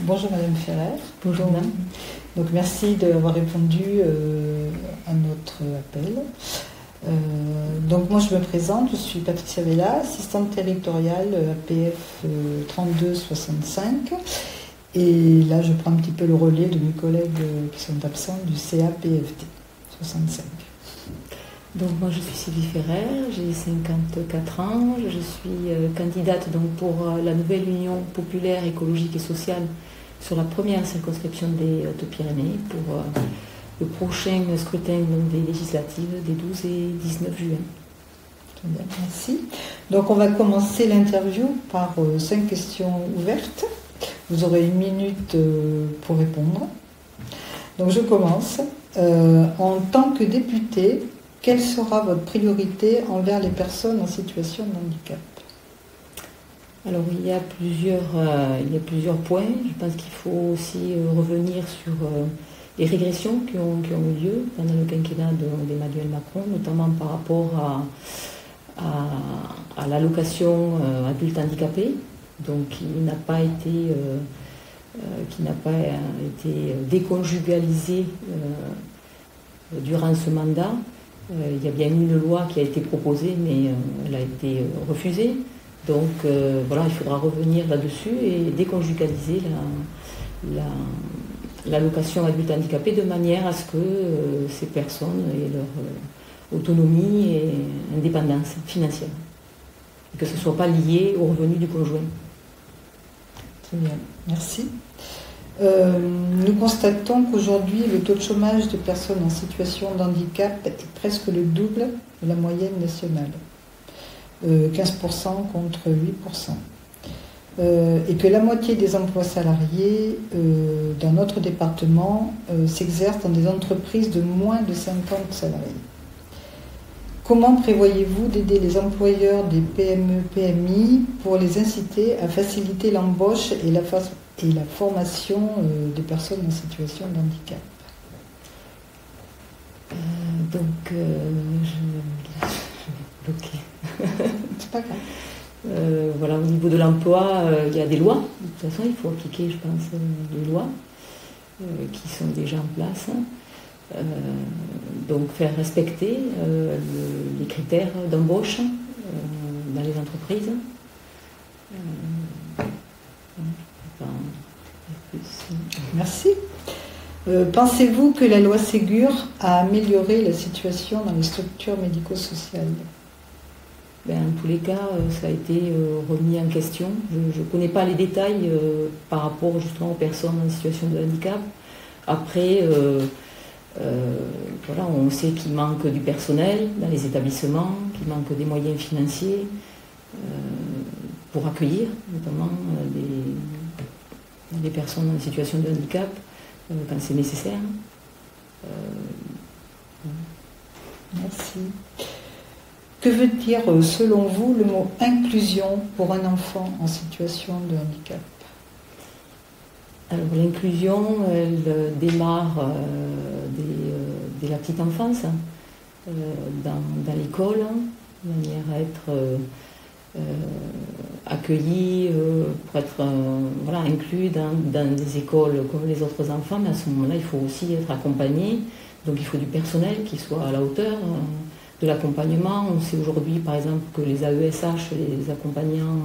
Bonjour Madame Ferrer. Bonjour Madame. Donc merci d'avoir répondu à notre appel. Donc moi je me présente, je suis Patricia Vella, assistante territoriale APF 3265. Et là je prends un petit peu le relais de mes collègues qui sont absents du CAPFT 65. Donc moi je suis Sylvie Ferrer, j'ai 54 ans, je suis candidate donc pour la nouvelle Union populaire, écologique et sociale sur la première circonscription des Hautes-Pyrénées pour le prochain scrutin donc, des législatives des 12 et 19 juin. Très bien, merci. Donc on va commencer l'interview par 5 questions ouvertes. Vous aurez 1 minute pour répondre. Donc je commence. En tant que député, quelle sera votre priorité envers les personnes en situation de handicap ? Alors il y a plusieurs points. Je pense qu'il faut aussi revenir sur les régressions qui ont eu lieu pendant le quinquennat d'Emmanuel Macron, notamment par rapport à l'allocation adulte handicapé, donc qui n'a pas été déconjugalisée durant ce mandat. Il y a bien une loi qui a été proposée, mais elle a été refusée. Donc voilà, il faudra revenir là-dessus et déconjugaliser l'allocation adulte handicapé de manière à ce que ces personnes aient leur autonomie et indépendance financière. Et que ce ne soit pas lié aux revenus du conjoint. Très bien, merci. Nous constatons qu'aujourd'hui, le taux de chômage de personnes en situation de handicap est presque le double de la moyenne nationale. 15% contre 8%. Et que la moitié des emplois salariés dans notre département s'exercent dans des entreprises de moins de 50 salariés. Comment prévoyez-vous d'aider les employeurs des PME-PMI pour les inciter à faciliter l'embauche et la formation des personnes en situation de handicap ? C'est pas grave. Voilà, au niveau de l'emploi, il y a des lois. De toute façon, il faut appliquer, je pense, les lois qui sont déjà en place. Donc, faire respecter les critères d'embauche dans les entreprises. Merci. Pensez-vous que la loi Ségur a amélioré la situation dans les structures médico-sociales ? En tous les cas, ça a été remis en question. Je ne connais pas les détails par rapport justement aux personnes en situation de handicap. Après, voilà, on sait qu'il manque du personnel dans les établissements, qu'il manque des moyens financiers pour accueillir notamment des personnes en situation de handicap quand c'est nécessaire. Merci. Que veut dire, selon vous, le mot inclusion pour un enfant en situation de handicap ? Alors l'inclusion, elle démarre dès la petite enfance, dans l'école, de manière à être accueilli, pour être inclus dans des écoles comme les autres enfants, mais à ce moment-là, il faut aussi être accompagné. Donc il faut du personnel qui soit à la hauteur de l'accompagnement. On sait aujourd'hui, par exemple, que les AESH, les accompagnants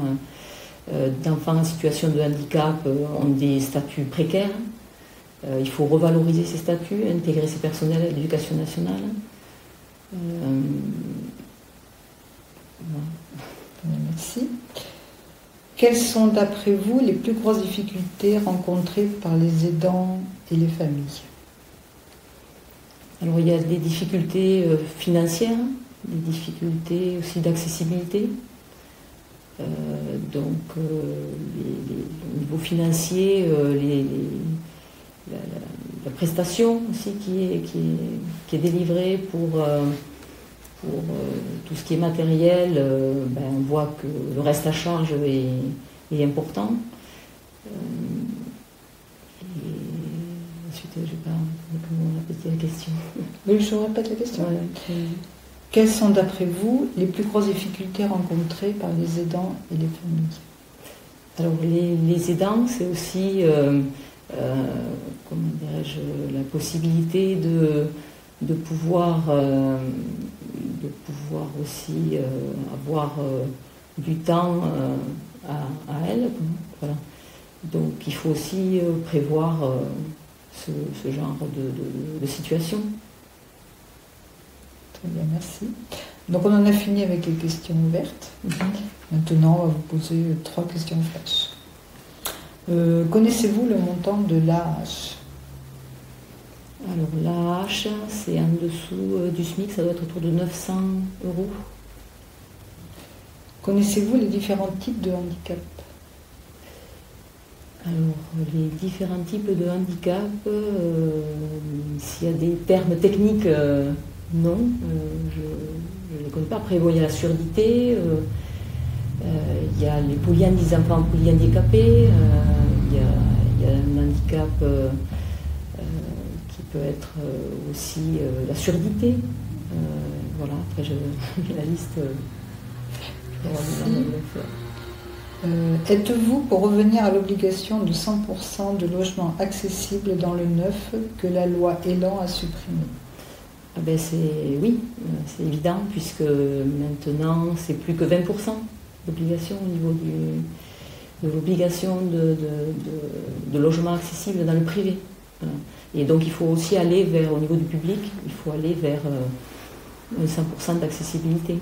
d'enfants en situation de handicap, ont des statuts précaires. Il faut revaloriser ces statuts, intégrer ces personnels à l'éducation nationale. Merci. Quelles sont, d'après vous, les plus grosses difficultés rencontrées par les aidants et les familles ? Alors il y a des difficultés financières, des difficultés aussi d'accessibilité. Donc au niveau financier, la prestation aussi qui est délivrée pour tout ce qui est matériel, on voit que le reste à charge est important. Ensuite, je ne sais pas comment répéter la question. Oui, je répète la question. Ouais. Quelles sont, d'après vous, les plus grosses difficultés rencontrées par les aidants et les familles ? Alors les aidants, c'est aussi comment dirais-je, la possibilité de pouvoir aussi avoir du temps à elle. Voilà. Donc il faut aussi prévoir ce genre de situation. Très bien, merci. Donc on en a fini avec les questions ouvertes. Maintenant, on va vous poser 3 questions flash. Connaissez-vous le montant de l'AAH? Alors l'AAH, c'est en dessous du SMIC, ça doit être autour de 900 euros. Connaissez-vous les différents types de handicap? Alors les différents types de handicap, s'il y a des termes techniques, non, je ne les connais pas. Après, bon, il y a la surdité, il y a les enfants polyhandicapés, il y a un handicap qui peut être aussi la surdité. Voilà, après la liste. Êtes-vous pour revenir à l'obligation de 100% de logements accessibles dans le neuf que la loi Elan a supprimé? Ah ben oui, c'est évident, puisque maintenant c'est plus que 20% d'obligation au niveau de l'obligation de logements accessibles dans le privé. Voilà. Et donc il faut aussi aller au niveau du public, il faut aller vers 100% d'accessibilité.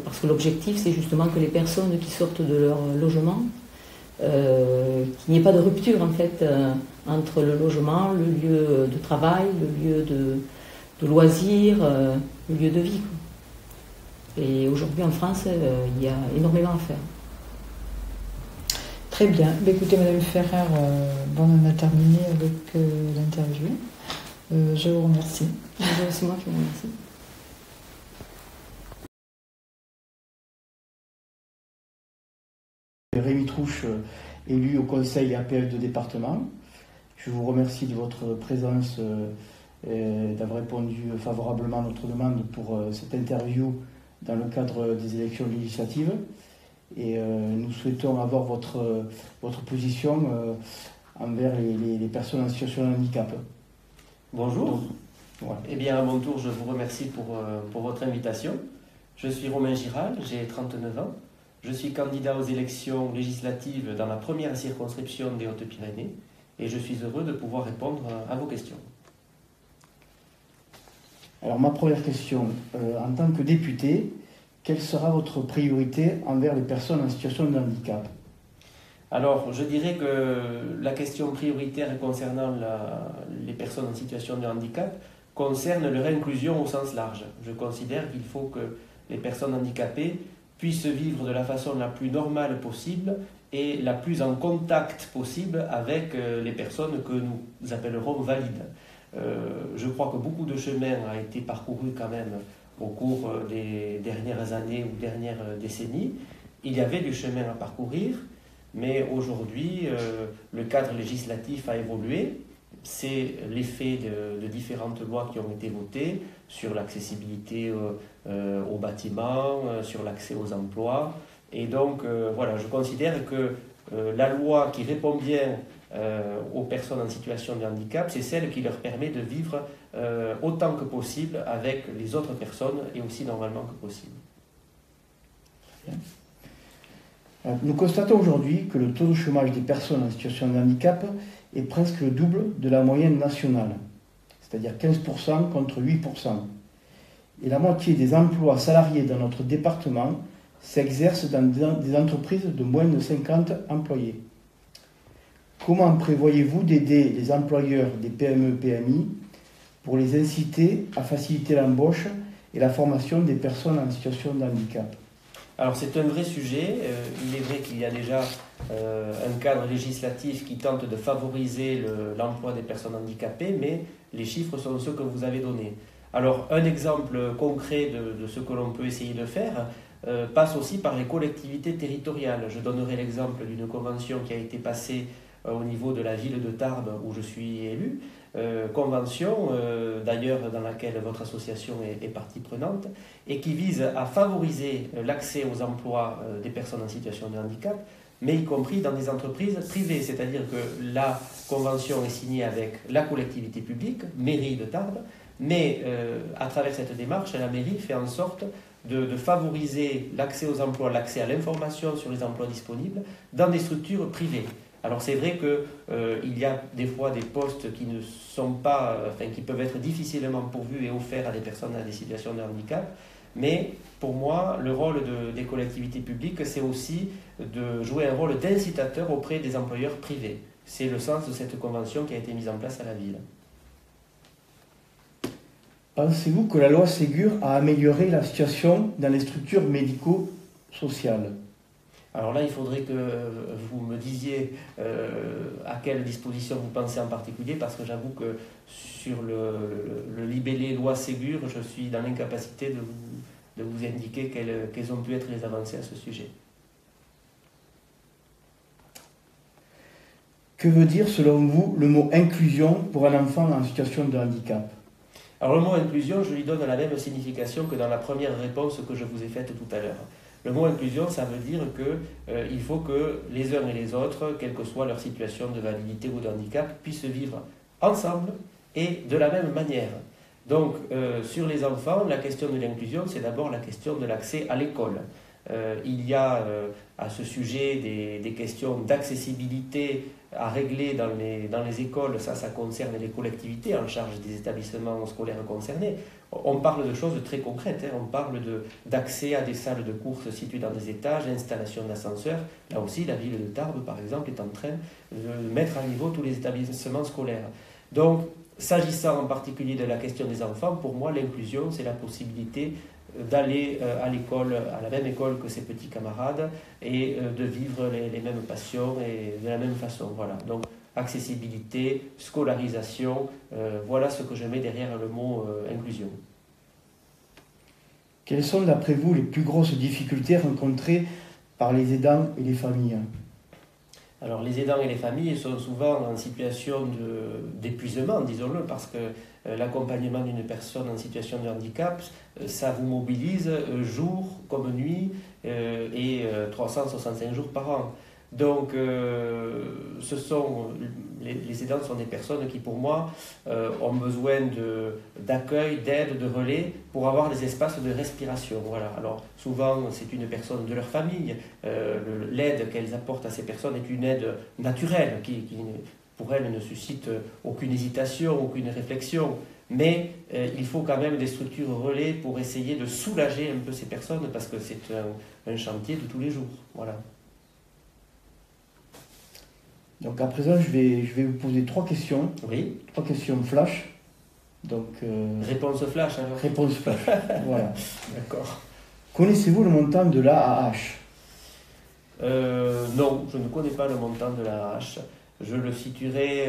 Parce que l'objectif, c'est justement que les personnes qui sortent de leur logement, qu'il n'y ait pas de rupture en fait entre le logement, le lieu de travail, le lieu de loisirs, le lieu de vie. Et aujourd'hui en France, il y a énormément à faire. Très bien. Écoutez, Madame Ferrer, on en a terminé avec l'interview. Je vous remercie. C'est moi qui vous remercie. Rémi Trouche, élu au conseil APL de département. Je vous remercie de votre présence et d'avoir répondu favorablement à notre demande pour cette interview dans le cadre des élections législatives. Et nous souhaitons avoir votre position envers les personnes en situation de handicap. Bonjour. Donc, voilà. Eh bien, à mon tour, je vous remercie pour votre invitation. Je suis Romain Giral, j'ai 39 ans. Je suis candidat aux élections législatives dans la première circonscription des Hautes-Pyrénées et je suis heureux de pouvoir répondre à vos questions. Alors, ma première question, en tant que député, quelle sera votre priorité envers les personnes en situation de handicap? Alors, je dirais que la question prioritaire concernant les personnes en situation de handicap concerne leur inclusion au sens large. Je considère qu'il faut que les personnes handicapées puissent vivre de la façon la plus normale possible et la plus en contact possible avec les personnes que nous appellerons valides. Je crois que beaucoup de chemin a été parcouru quand même au cours des dernières années ou dernières décennies. Il y avait du chemin à parcourir, mais aujourd'hui, le cadre législatif a évolué. C'est l'effet de différentes lois qui ont été votées sur l'accessibilité aux bâtiments, sur l'accès aux emplois. Et donc, voilà, je considère que la loi qui répond bien aux personnes en situation de handicap, c'est celle qui leur permet de vivre autant que possible avec les autres personnes et aussi normalement que possible. Nous constatons aujourd'hui que le taux de chômage des personnes en situation de handicap est presque le double de la moyenne nationale, c'est-à-dire 15% contre 8%. Et la moitié des emplois salariés dans notre département s'exercent dans des entreprises de moins de 50 employés. Comment prévoyez-vous d'aider les employeurs des PME-PMI pour les inciter à faciliter l'embauche et la formation des personnes en situation de handicap? Alors c'est un vrai sujet. Il est vrai qu'il y a déjà un cadre législatif qui tente de favoriser l'emploi des personnes handicapées, mais les chiffres sont ceux que vous avez donnés. Alors un exemple concret de ce que l'on peut essayer de faire passe aussi par les collectivités territoriales. Je donnerai l'exemple d'une convention qui a été passée au niveau de la ville de Tarbes où je suis élu, convention d'ailleurs dans laquelle votre association est partie prenante et qui vise à favoriser l'accès aux emplois des personnes en situation de handicap mais y compris dans des entreprises privées. C'est-à-dire que la convention est signée avec la collectivité publique, mairie de Tarbes, mais à travers cette démarche, la mairie fait en sorte de favoriser l'accès aux emplois, l'accès à l'information sur les emplois disponibles dans des structures privées. Alors c'est vrai qu'il y a des fois des postes qui ne sont pas, qui peuvent être difficilement pourvus et offerts à des personnes dans des situations de handicap, mais pour moi, le rôle des collectivités publiques, c'est aussi de jouer un rôle d'incitateur auprès des employeurs privés. C'est le sens de cette convention qui a été mise en place à la ville. Pensez-vous que la loi Ségur a amélioré la situation dans les structures médico-sociales? Alors là, il faudrait que vous me disiez à quelle disposition vous pensez en particulier, parce que j'avoue que sur le libellé loi Ségur, je suis dans l'incapacité de vous indiquer quelles ont pu être les avancées à ce sujet. Que veut dire, selon vous, le mot inclusion pour un enfant en situation de handicap? Alors le mot inclusion, je lui donne la même signification que dans la première réponse que je vous ai faite tout à l'heure. Le mot inclusion, ça veut dire qu'il faut que les uns et les autres, quelle que soit leur situation de validité ou de handicap, puissent vivre ensemble et de la même manière. Donc, sur les enfants, la question de l'inclusion, c'est d'abord la question de l'accès à l'école. Il y a à ce sujet des questions d'accessibilité à régler dans les écoles. Ça concerne les collectivités en charge des établissements scolaires concernés. On parle de choses très concrètes, hein. On parle d'accès à des salles de courses situées dans des étages, installation d'ascenseurs. Là aussi, la ville de Tarbes, par exemple, est en train de mettre à niveau tous les établissements scolaires. Donc, s'agissant en particulier de la question des enfants, pour moi, l'inclusion, c'est la possibilité d'aller à l'école, à la même école que ses petits camarades et de vivre les mêmes passions et de la même façon. Voilà. Donc, accessibilité, scolarisation, voilà ce que je mets derrière le mot inclusion. Quelles sont, d'après vous, les plus grosses difficultés rencontrées par les aidants et les familles? Alors, les aidants et les familles sont souvent en situation d'épuisement, disons-le, parce que l'accompagnement d'une personne en situation de handicap, ça vous mobilise jour comme nuit et 365 jours par an. Donc, les aidants sont des personnes qui, pour moi, ont besoin d'accueil, d'aide, de relais pour avoir des espaces de respiration. Voilà. Alors, souvent, c'est une personne de leur famille. L'aide qu'elles apportent à ces personnes est une aide naturelle qui pour elles, ne suscite aucune hésitation, aucune réflexion. Mais il faut quand même des structures relais pour essayer de soulager un peu ces personnes parce que c'est un chantier de tous les jours. Voilà. Donc à présent, je vais vous poser 3 questions. Oui. 3 questions flash. Donc, réponse flash alors. Réponse flash, voilà. D'accord. Connaissez-vous le montant de l'AAH? Non, je ne connais pas le montant de l'AAH. Je le situerai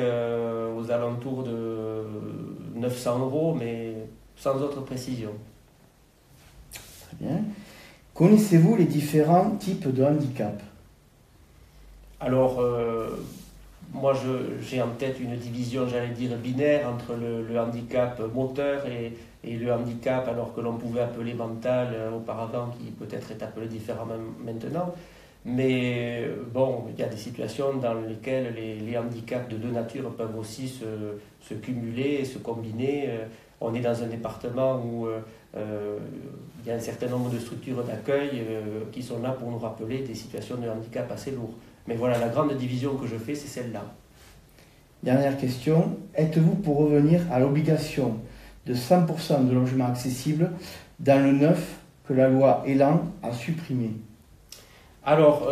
aux alentours de 900 €, mais sans autre précision. Très bien. Connaissez-vous les différents types de handicap? Alors, moi j'ai en tête une division, j'allais dire, binaire entre le handicap moteur et le handicap, alors que l'on pouvait appeler mental auparavant, qui peut-être est appelé différemment maintenant. Mais bon, il y a des situations dans lesquelles les handicaps de deux natures peuvent aussi se cumuler et se combiner. On est dans un département où il y a un certain nombre de structures d'accueil qui sont là pour nous rappeler des situations de handicap assez lourdes. Mais voilà, la grande division que je fais, c'est celle-là. Dernière question. Êtes-vous pour revenir à l'obligation de 100% de logements accessibles dans le neuf que la loi Elan a supprimé? Alors,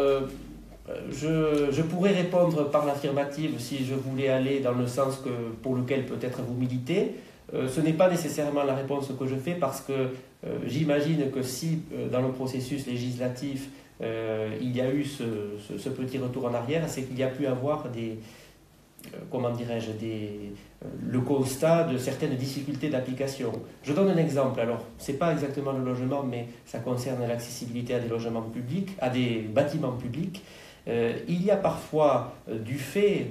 je pourrais répondre par l'affirmative si je voulais aller dans le sens pour lequel peut-être vous militez. Ce n'est pas nécessairement la réponse que je fais parce que j'imagine que si dans le processus législatif il y a eu ce petit retour en arrière, c'est qu'il y a pu avoir le constat de certaines difficultés d'application. Je donne un exemple. Alors, ce n'est pas exactement le logement, mais ça concerne l'accessibilité à des logements publics, à des bâtiments publics. Il y a parfois, du fait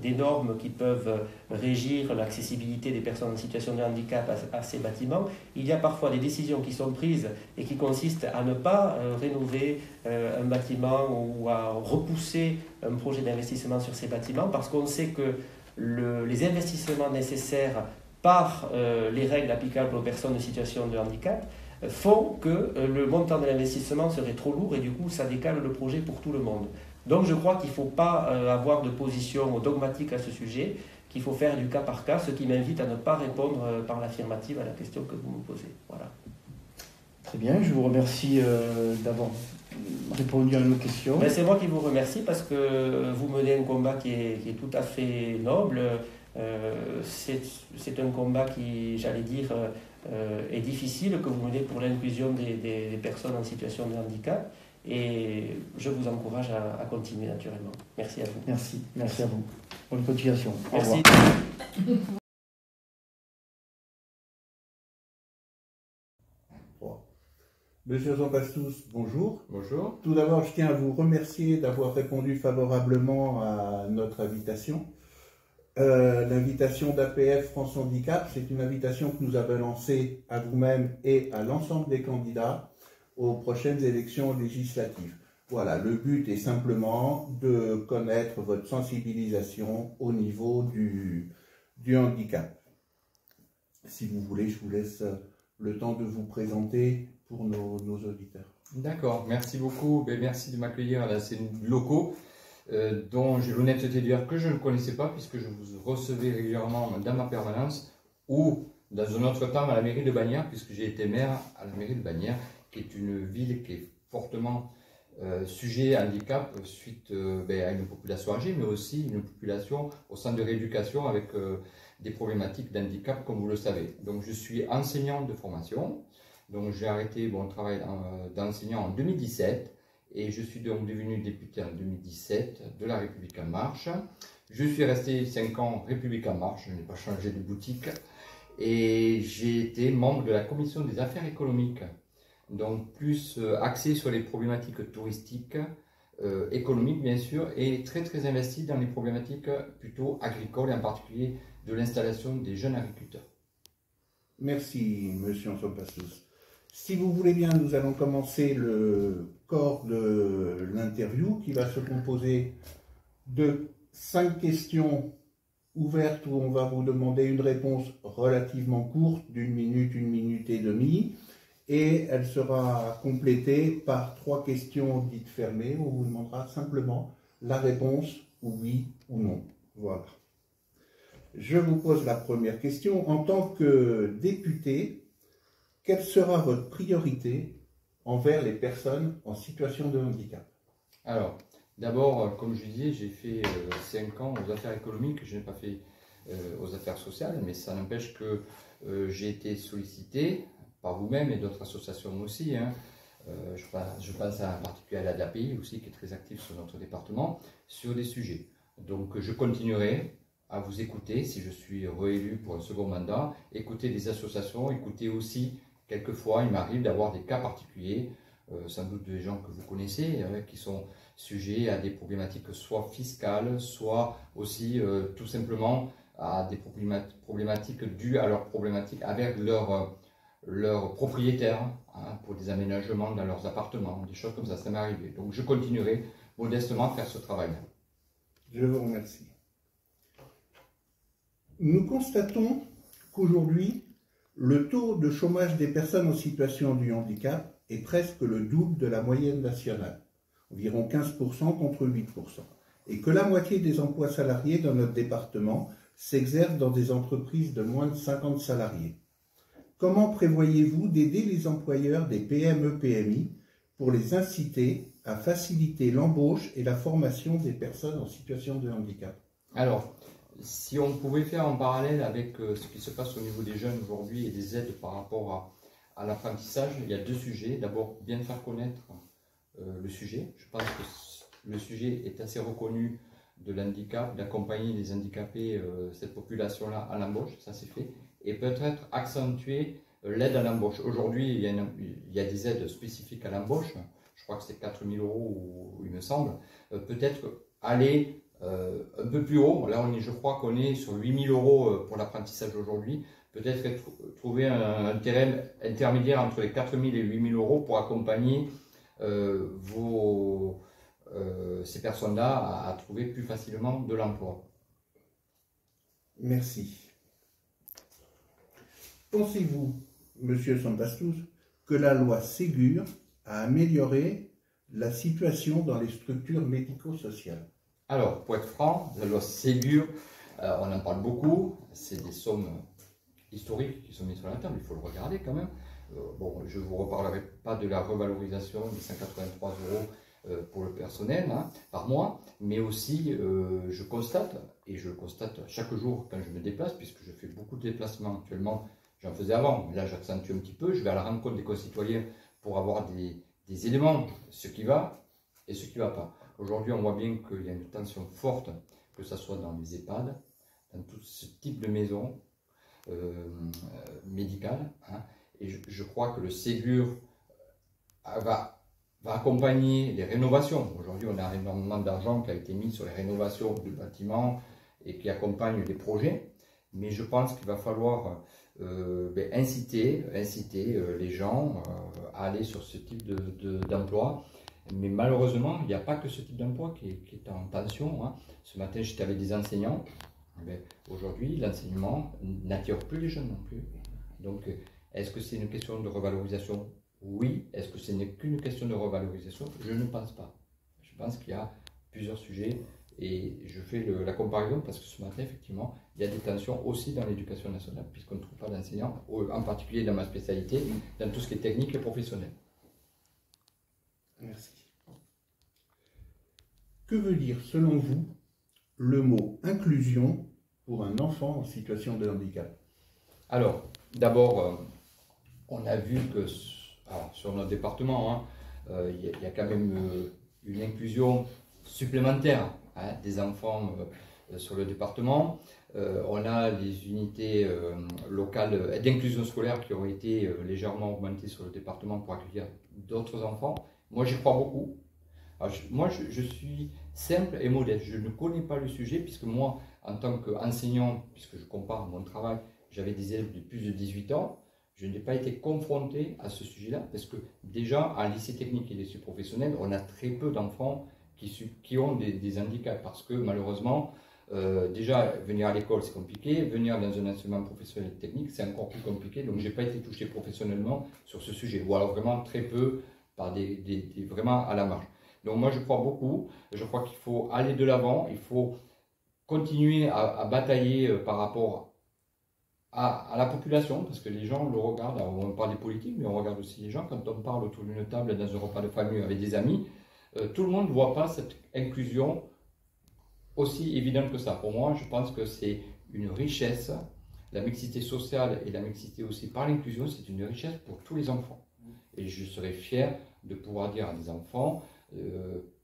des normes qui peuvent régir l'accessibilité des personnes en situation de handicap à ces bâtiments, il y a parfois des décisions qui sont prises et qui consistent à ne pas rénover un bâtiment ou à repousser un projet d'investissement sur ces bâtiments parce qu'on sait que les investissements nécessaires par les règles applicables aux personnes en situation de handicap font que le montant de l'investissement serait trop lourd et du coup ça décale le projet pour tout le monde. Donc je crois qu'il ne faut pas avoir de position dogmatique à ce sujet, qu'il faut faire du cas par cas, ce qui m'invite à ne pas répondre par l'affirmative à la question que vous me posez. Voilà. Très bien, je vous remercie d'avoir répondu à nos questions. Ben, c'est moi qui vous remercie parce que vous menez un combat qui est tout à fait noble. C'est un combat qui, j'allais dire, est difficile que vous menez pour l'inclusion des personnes en situation de handicap. Et je vous encourage à continuer naturellement. Merci à vous. Merci à vous. Bonne continuation. Merci. Monsieur Zampastous, bonjour. Bonjour. Tout d'abord, je tiens à vous remercier d'avoir répondu favorablement à notre invitation. L'invitation d'APF France Handicap, c'est une invitation que nous avons lancée à vous-même et à l'ensemble des candidats aux prochaines élections législatives. Voilà, le but est simplement de connaître votre sensibilisation au niveau du handicap. Si vous voulez, je vous laisse le temps de vous présenter pour nos auditeurs. D'accord, merci beaucoup. Merci de m'accueillir à ces locaux dont j'ai l'honnêteté de dire que je ne connaissais pas puisque je vous recevais régulièrement dans ma permanence ou dans un autre temps à la mairie de Bagnères puisque j'ai été maire à la mairie de Bagnères qui est une ville qui est fortement sujet à handicap suite à une population âgée mais aussi une population au centre de rééducation avec des problématiques d'handicap comme vous le savez. Donc je suis enseignant de formation. Donc j'ai arrêté mon travail d'enseignant en 2017 et je suis donc devenu député en 2017 de La République En Marche. Je suis resté 5 ans République En Marche, je n'ai pas changé de boutique et j'ai été membre de la commission des affaires économiques, donc plus axé sur les problématiques touristiques, économiques bien sûr, et très investi dans les problématiques plutôt agricoles et en particulier de l'installation des jeunes agriculteurs. Merci, monsieur Zampastous. Si vous voulez bien, nous allons commencer le corps de l'interview qui va se composer de 5 questions ouvertes où on va vous demander une réponse relativement courte d'une minute et demie et elle sera complétée par 3 questions dites fermées où on vous demandera simplement la réponse oui ou non. Voilà. Je vous pose la première question. En tant que député, quelle sera votre priorité envers les personnes en situation de handicap? Alors, d'abord, comme je disais, j'ai fait 5 ans aux affaires économiques, je n'ai pas fait aux affaires sociales, mais ça n'empêche que j'ai été sollicité par vous-même et d'autres associations aussi. Je pense en particulier à l'ADAPI aussi, qui est très active sur notre département, sur des sujets. Donc, je continuerai à vous écouter si je suis réélu pour un second mandat, écouter des associations, écouter aussi. Quelquefois, il m'arrive d'avoir des cas particuliers, sans doute des gens que vous connaissez, qui sont sujets à des problématiques soit fiscales, soit aussi tout simplement à des problématiques dues à leurs problématiques avec leurs propriétaires, pour des aménagements dans leurs appartements, des choses comme ça m'est arrivé. Donc je continuerai modestement à faire ce travail. Je vous remercie. Nous constatons qu'aujourd'hui, le taux de chômage des personnes en situation de handicap est presque le double de la moyenne nationale, environ 15% contre 8%, et que la moitié des emplois salariés dans notre département s'exercent dans des entreprises de moins de 50 salariés. Comment prévoyez-vous d'aider les employeurs des PME-PMI pour les inciter à faciliter l'embauche et la formation des personnes en situation de handicap? Alors, si on pouvait faire un parallèle avec ce qui se passe au niveau des jeunes aujourd'hui et des aides par rapport à l'apprentissage, il y a 2 sujets. D'abord, bien faire connaître le sujet. Je pense que le sujet est assez reconnu de l'handicap, d'accompagner les handicapés, cette population-là à l'embauche, ça c'est fait. Et peut-être accentuer l'aide à l'embauche. Aujourd'hui, il y a des aides spécifiques à l'embauche. Je crois que c'est 4 000 euros, il me semble, peut-être aller un peu plus haut. Là, je crois qu'on est sur 8 000 euros pour l'apprentissage aujourd'hui. Peut-être trouver un terrain intermédiaire entre les 4 000 et 8 000 euros pour accompagner ces personnes-là à trouver plus facilement de l'emploi. Merci. Pensez-vous, Monsieur Sampastus, que la loi Ségur a amélioré la situation dans les structures médico-sociales? Alors, pour être franc, la loi Ségur, on en parle beaucoup, c'est des sommes historiques qui sont mises sur la table, il faut le regarder quand même. Bon, je ne vous reparlerai pas de la revalorisation des 183 € pour le personnel par mois, mais aussi je constate, et je le constate chaque jour quand je me déplace, puisque je fais beaucoup de déplacements actuellement, j'en faisais avant, mais là j'accentue un petit peu, je vais à la rencontre des concitoyens pour avoir des éléments, ce qui va et ce qui ne va pas. Aujourd'hui, on voit bien qu'il y a une tension forte, que ce soit dans les EHPAD, dans tout ce type de maison médicale, et je crois que le Ségur va accompagner les rénovations. Aujourd'hui, on a énormément d'argent qui a été mis sur les rénovations de bâtiments et qui accompagne les projets, mais je pense qu'il va falloir inciter les gens à aller sur ce type d'emploi. Mais malheureusement, il n'y a pas que ce type d'emploi qui est en tension. Ce matin, j'étais avec des enseignants. Aujourd'hui, l'enseignement n'attire plus les jeunes non plus. Donc, est-ce que c'est une question de revalorisation? Oui. Est-ce que ce n'est qu'une question de revalorisation? Je ne pense pas. Je pense qu'il y a plusieurs sujets et je fais la comparaison parce que ce matin, effectivement, il y a des tensions aussi dans l'éducation nationale puisqu'on ne trouve pas d'enseignants, en particulier dans ma spécialité, dans tout ce qui est technique et professionnel. Merci. Que veut dire, selon vous, le mot inclusion pour un enfant en situation de handicap? Alors, d'abord, on a vu que sur notre département, il y a quand même une inclusion supplémentaire des enfants sur le département. On a les unités locales d'inclusion scolaire qui ont été légèrement augmentées sur le département pour accueillir d'autres enfants. Moi, j'y crois beaucoup. Alors, moi, je suis simple et modeste. Je ne connais pas le sujet puisque moi, en tant qu'enseignant, puisque je compare mon travail, j'avais des élèves de plus de 18 ans. Je n'ai pas été confronté à ce sujet-là parce que déjà, en lycée technique et lycée professionnel, on a très peu d'enfants qui ont des handicaps parce que malheureusement, déjà, venir à l'école, c'est compliqué. Venir dans un enseignement professionnel technique, c'est encore plus compliqué. Donc, je n'ai pas été touché professionnellement sur ce sujet. Ou alors vraiment très peu, par vraiment à la marge. Donc moi je crois beaucoup, je crois qu'il faut aller de l'avant, il faut continuer à batailler par rapport à la population, parce que les gens le regardent, alors on parle des politiques, mais on regarde aussi les gens, quand on parle autour d'une table dans un repas de famille avec des amis, tout le monde ne voit pas cette inclusion aussi évidente que ça. Pour moi, je pense que c'est une richesse, la mixité sociale et la mixité aussi par l'inclusion, c'est une richesse pour tous les enfants. Et je serais fier de pouvoir dire à des enfants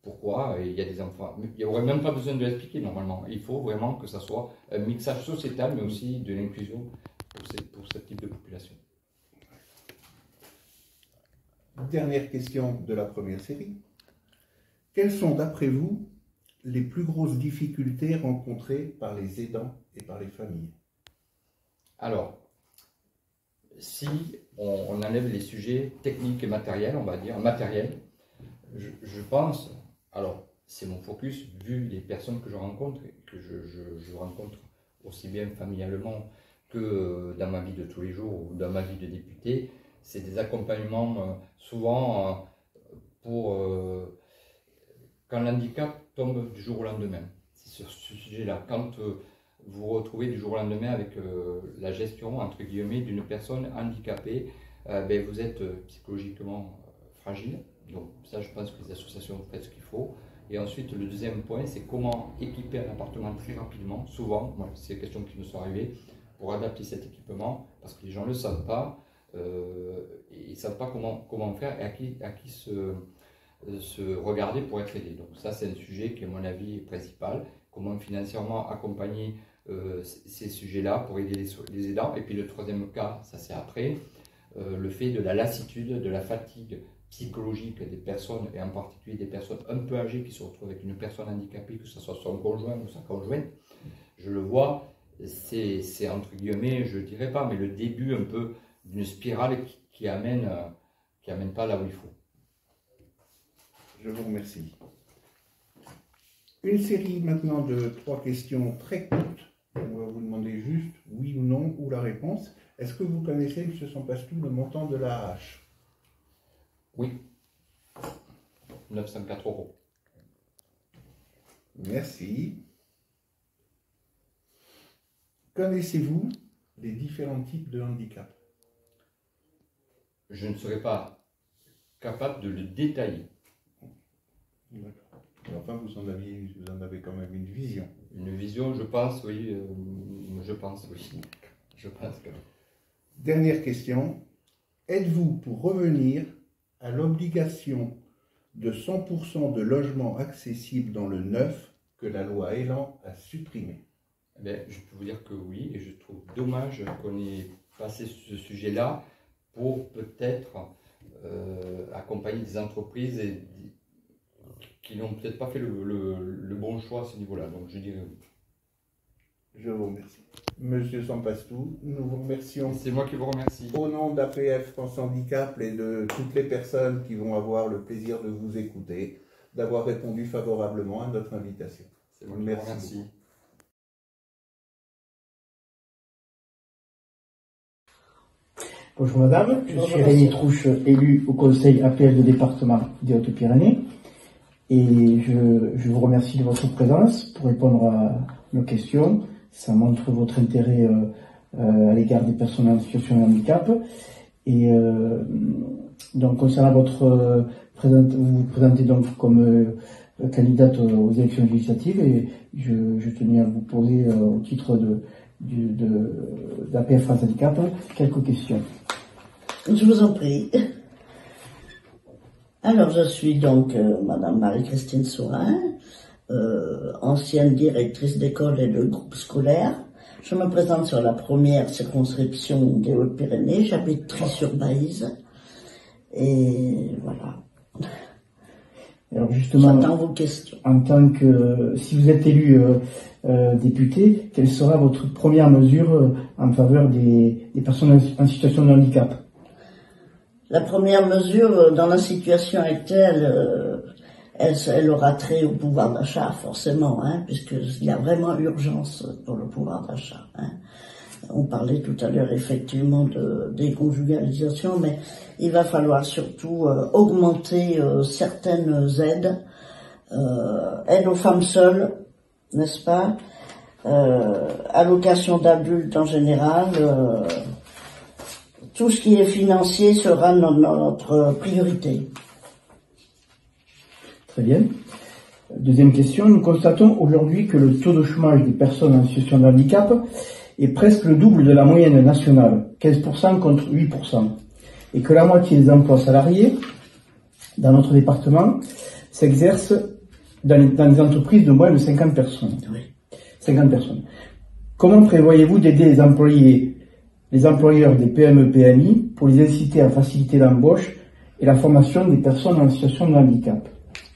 pourquoi il y a des enfants. Il n'y aurait même pas besoin de l'expliquer normalement. Il faut vraiment que ça soit un mixage sociétal, mais aussi de l'inclusion pour ce type de population. Dernière question de la première série. Quelles sont, d'après vous, les plus grosses difficultés rencontrées par les aidants et par les familles? Alors, si on enlève les sujets techniques et matériels, on va dire matériels, je pense, alors c'est mon focus, vu les personnes que je rencontre, et que je rencontre aussi bien familialement que dans ma vie de tous les jours ou dans ma vie de député, c'est des accompagnements souvent pour quand l'handicap tombe du jour au lendemain. C'est sur ce sujet-là, quand vous vous retrouvez du jour au lendemain avec la gestion, entre guillemets, d'une personne handicapée, vous êtes psychologiquement fragile. Donc ça, je pense que les associations font ce qu'il faut. Et ensuite, le deuxième point, c'est comment équiper un appartement très rapidement. Souvent, moi, c'est des questions qui me sont arrivées, pour adapter cet équipement, parce que les gens ne le savent pas, et ils ne savent pas comment faire et à qui se regarder pour être aidé. Donc ça, c'est un sujet qui, à mon avis, est principal. Comment financièrement accompagner ces sujets-là pour aider les aidants. Et puis le troisième cas, ça c'est après, le fait de la lassitude, de la fatigue psychologique des personnes, et en particulier des personnes un peu âgées qui se retrouvent avec une personne handicapée, que ce soit son conjoint ou sa conjointe, je le vois, c'est entre guillemets, je dirais pas, mais le début un peu d'une spirale qui amène pas là où il faut. Je vous remercie. Une série maintenant de 3 questions très courtes. On va vous demander juste oui ou non ou la réponse. Est-ce que vous connaissez, M. Sampastou, le montant de la hache? Oui. 904 €. Merci. Connaissez-vous les différents types de handicap? Je ne serais pas capable de le détailler. D'accord. Mais enfin, vous en avez quand même une vision. Une vision, je pense, oui. Je pense, oui. Je pense que... Dernière question. Êtes-vous pour revenir à l'obligation de 100% de logements accessibles dans le neuf que la loi Elan a supprimé? Eh bien, je peux vous dire que oui, et je trouve dommage qu'on ait passé ce sujet-là pour peut-être accompagner des entreprises qui n'ont peut-être pas fait le bon choix à ce niveau-là. Donc je dirais oui. Je vous remercie. Monsieur Sampastou, nous vous remercions. C'est moi qui vous remercie. Au nom d'APF France Handicap et de toutes les personnes qui vont avoir le plaisir de vous écouter, d'avoir répondu favorablement à notre invitation. C'est moi qui vous remercie. Bonjour madame, je suis Rémi Trouche, élu au conseil APF de département des Hautes-Pyrénées, et je vous remercie de votre présence pour répondre à nos questions. Ça montre votre intérêt à l'égard des personnes en situation de handicap. Et donc concernant votre vous vous présentez donc comme candidate aux élections législatives, et je tenais à vous poser au titre d'APF France Handicap quelques questions. Je vous en prie. Alors, je suis donc Madame Marie-Christine Sourin, ancienne directrice d'école et de groupe scolaire. Je me présente sur la première circonscription des Hautes-Pyrénées. J'habite Trie-sur-Baïse. Et voilà. Alors justement, j'attends vos questions. En tant que, si vous êtes élu député, quelle sera votre première mesure en faveur des personnes en situation de handicap? La première mesure, dans la situation actuelle, elle aura trait au pouvoir d'achat, forcément, hein, puisqu'il y a vraiment urgence pour le pouvoir d'achat. Hein. On parlait tout à l'heure effectivement de déconjugalisation, mais il va falloir surtout augmenter certaines aides, aides aux femmes seules, n'est-ce pas, allocation d'adultes en général, tout ce qui est financier sera notre priorité. Très bien. Deuxième question, nous constatons aujourd'hui que le taux de chômage des personnes en situation de handicap est presque le double de la moyenne nationale, 15% contre 8%, et que la moitié des emplois salariés dans notre département s'exercent dans des entreprises de moins de 50 personnes. Oui. 50 personnes. Comment prévoyez-vous d'aider les employeurs des PME-PMI pour les inciter à faciliter l'embauche et la formation des personnes en situation de handicap?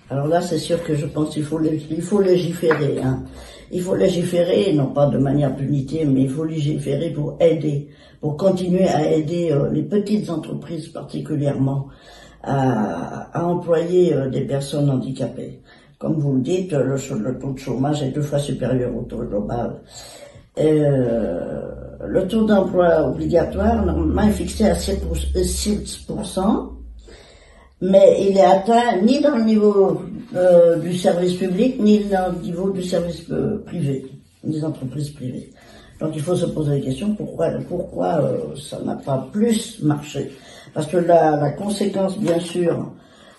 Alors là, c'est sûr que je pense qu'il faut légiférer. Hein. Il faut légiférer, non pas de manière punitive, mais il faut légiférer pour aider, pour continuer à aider les petites entreprises particulièrement à employer des personnes handicapées. Comme vous le dites, le taux de chômage est 2 fois supérieur au taux global. Le taux d'emploi obligatoire, normalement, est fixé à 6%, mais il est atteint ni dans le niveau du service public, ni dans le niveau du service privé, des entreprises privées. Donc il faut se poser la question, pourquoi ça n'a pas plus marché? Parce que la conséquence, bien sûr,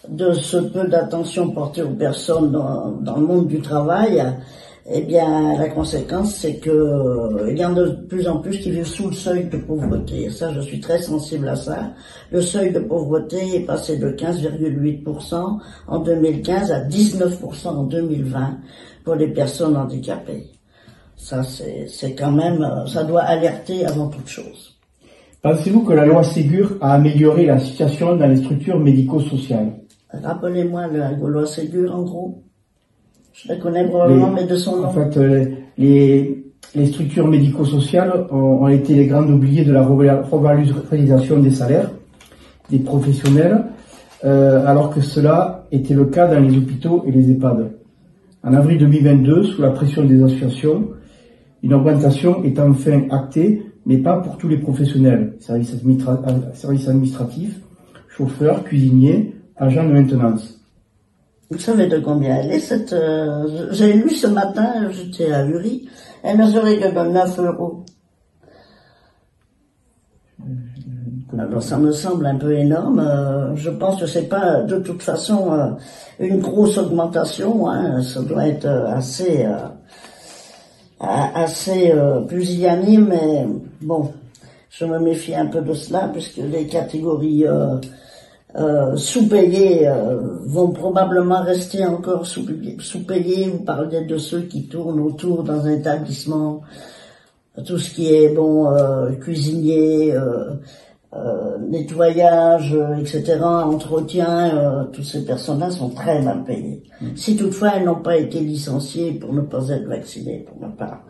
de ce peu d'attention portée aux personnes dans le monde du travail, eh bien, la conséquence, c'est que il y en a de plus en plus qui vivent sous le seuil de pauvreté. Et ça, je suis très sensible à ça. Le seuil de pauvreté est passé de 15,8% en 2015 à 19% en 2020 pour les personnes handicapées. Ça, c'est quand même, ça doit alerter avant toute chose. Pensez-vous que la loi Ségur a amélioré la situation dans les structures médico-sociales? Rappelez-moi la loi Ségur, en gros. Je la connais probablement, mais de son nom. En fait, les structures médico-sociales ont été les grandes oubliées de la revalorisation des salaires des professionnels, alors que cela était le cas dans les hôpitaux et les EHPAD. En avril 2022, sous la pression des associations, une augmentation est enfin actée, mais pas pour tous les professionnels, services administratifs, chauffeurs, cuisiniers, agents de maintenance. Vous savez de combien elle est, cette... J'ai lu ce matin, j'étais à Uri, elle ne serait que de 9 €. Alors ça me semble un peu énorme. Je pense que c'est pas de toute façon une grosse augmentation. Hein. Ça doit être assez pusillanime, mais bon, je me méfie un peu de cela puisque les catégories sous-payées vont probablement rester encore sous-payées. Vous parlez de ceux qui tournent autour dans un établissement, tout ce qui est cuisinier. Nettoyage, etc., entretien, toutes ces personnes-là sont très mal payées. Si toutefois elles n'ont pas été licenciées pour ne pas être vaccinées, pour ma part.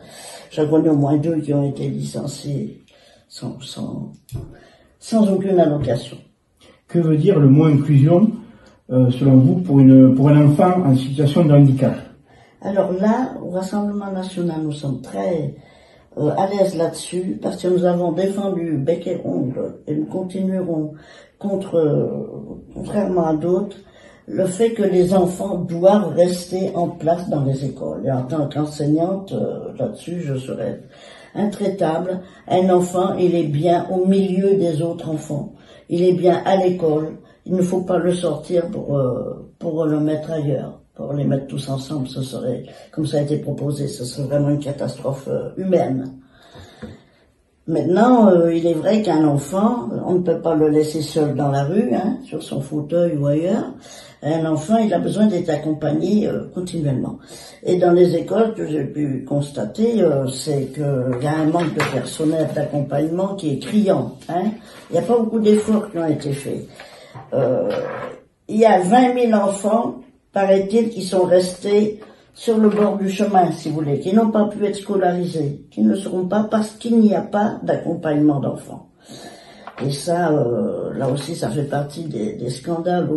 J'en connais au moins 2 qui ont été licenciés sans aucune allocation. Que veut dire le mot inclusion, selon vous, pour un enfant en situation de handicap? Alors là, au Rassemblement national, nous sommes très à l'aise là-dessus, parce que nous avons défendu bec et ongle, et nous continuerons contrairement à d'autres, le fait que les enfants doivent rester en place dans les écoles. Et en tant qu'enseignante, là-dessus, je serais intraitable. Un enfant, il est bien au milieu des autres enfants. Il est bien à l'école. Il ne faut pas le sortir pour le mettre ailleurs. Pour les mettre tous ensemble, ce serait, comme ça a été proposé, ce serait vraiment une catastrophe humaine. Maintenant, il est vrai qu'un enfant, on ne peut pas le laisser seul dans la rue, hein, sur son fauteuil ou ailleurs. Un enfant, il a besoin d'être accompagné continuellement. Et dans les écoles, que j'ai pu constater, c'est qu'il y a un manque de personnel d'accompagnement qui est criant. Hein. Il n'y a pas beaucoup d'efforts qui ont été faits. Il y a 20 000 enfants, paraît-il, qui sont restés sur le bord du chemin, si vous voulez, qui n'ont pas pu être scolarisés, qui ne seront pas parce qu'il n'y a pas d'accompagnement d'enfants. Et ça, là aussi, ça fait partie des scandales